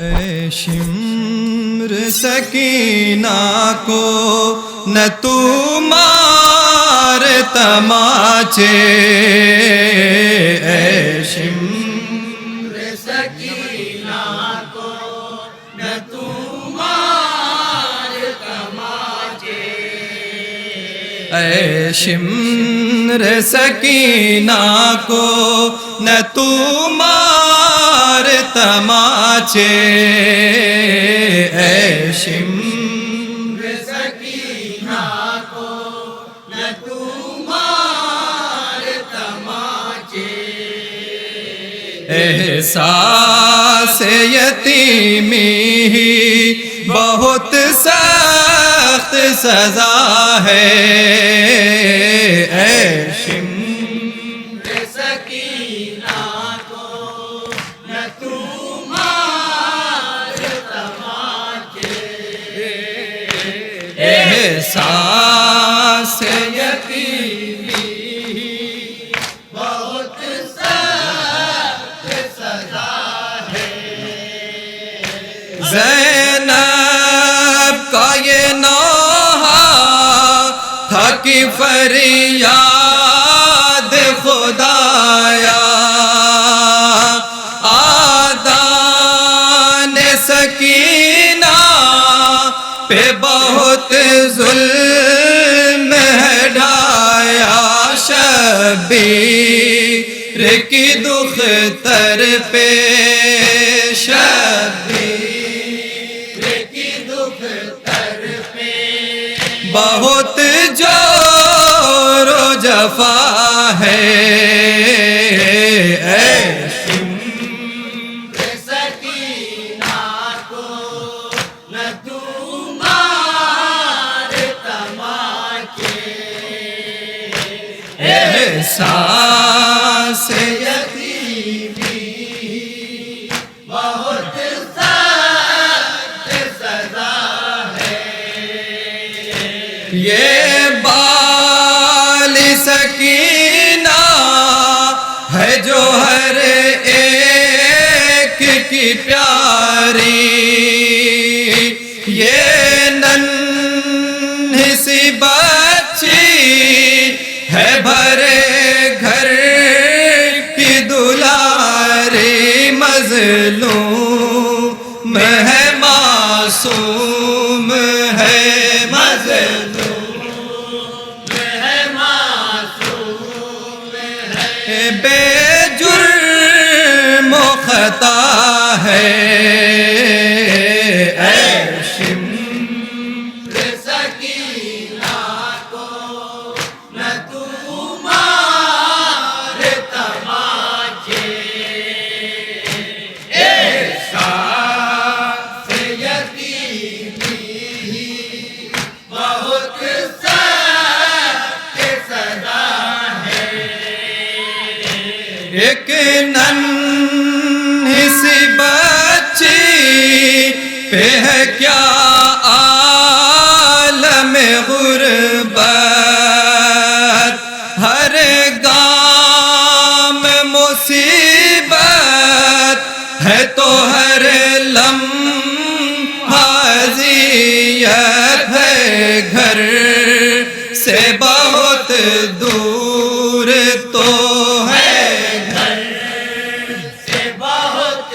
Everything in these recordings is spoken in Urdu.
اے شمر سکینہ کو نہ تو مار تماچے، اے شمر سکینہ کو نہ تو مار تماچے، اے شمر سکینہ کو نہ تو مار تماچے، اے شمر سکینہ کو نہ تو مار تماچے، احساس یتیمی ہی بہت سخت سزا ہے، اے شمر سکینہ کو نہ تو مار تماچے، احساس یتیمی بہت سخت سزا ہے، زینب کا یہ نوحہ تھا کہ فریاد خدایا، آدان سکینہ پہ بہت ظلم ہے ڈھایا، شبیر کی دختر پہ، شبیر کی دختر پہ بہت جور و جفا ہے، اے شمر سکینہ کو نہ تو مار تماچے، احساس یتیمی بہت سخت سزا ہے، یہ بال سکینہ ہے جو ہر ایک کی پیاری، یہ ننھی سی بچی ہے بھرے گھر کی دلاری، مظلوم ہے معصوم ہے، مظلوم ہے معصوم ہے، بے جرم و خطا ہے، اے شمر سکینہ کو نہ تو مار تماچے، احساس یتیمی بہت سخت سزا ہے، ایک ننھی سی بچی پہ ہے کیا عالم غربت، ہر گام مصیبت ہے تو ہر لمحہ اذیت ہے، گھر سے بہت دور تو ہے، گھر سے بہت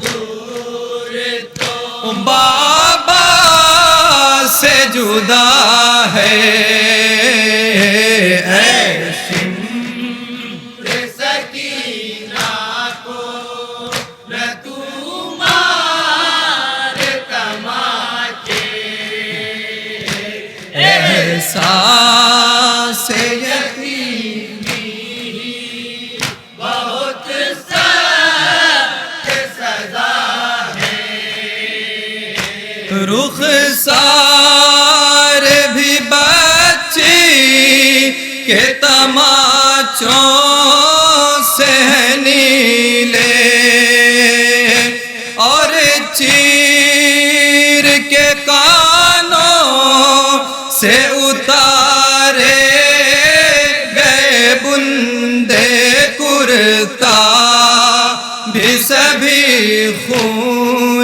دور تو بابا سے جدا ہے، اے شمر سکینہ کو نہ تو مار تماچے، احساس یتیمی بہت سخت سزا ہے، رخسار بھی بچی کے تماچوں سے ہے نیلے، اور چیر کے کانوں سے اتارے گئے بندے کرتا بھی سبھی خون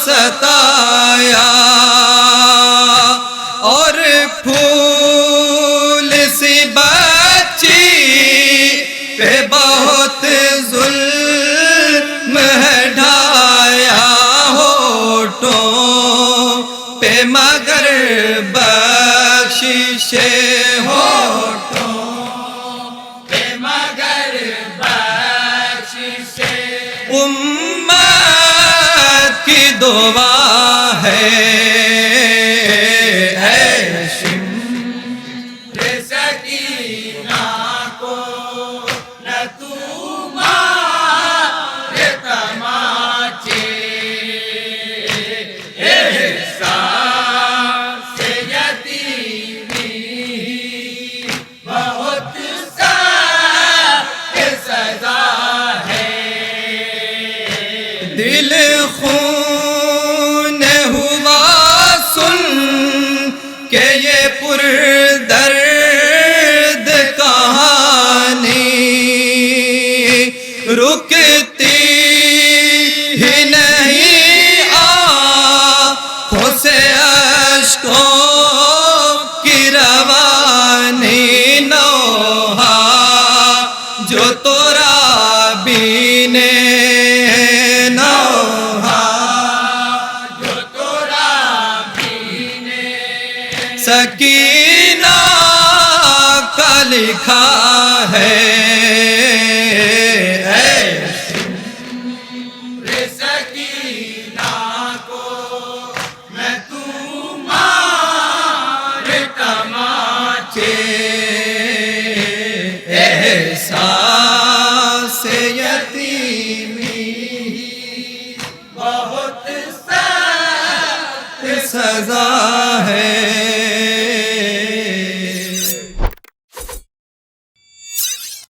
ستایا اور پھول سی بچی پہ بہت ظلم ہے ڈھایا ہونٹوں پہ مگر بخشش ہونٹوں بے مگر بخشش امت کی دعا ہے اے سکینہ کو نہ تو مارے تماچے احساس یتیمی بہت سخت سزا ہے دل خون ہوا سن کہ یہ پر درد کہانی رکتی ہی نہیں آنکھوں سے اشکوں کی روانی نوحہ جو تو رابینے جو تورا پینے سکینہ کا لکھا ہے اے سکینہ کو میں تمہارے تماچے احساس یتیمی بہت سخت سزا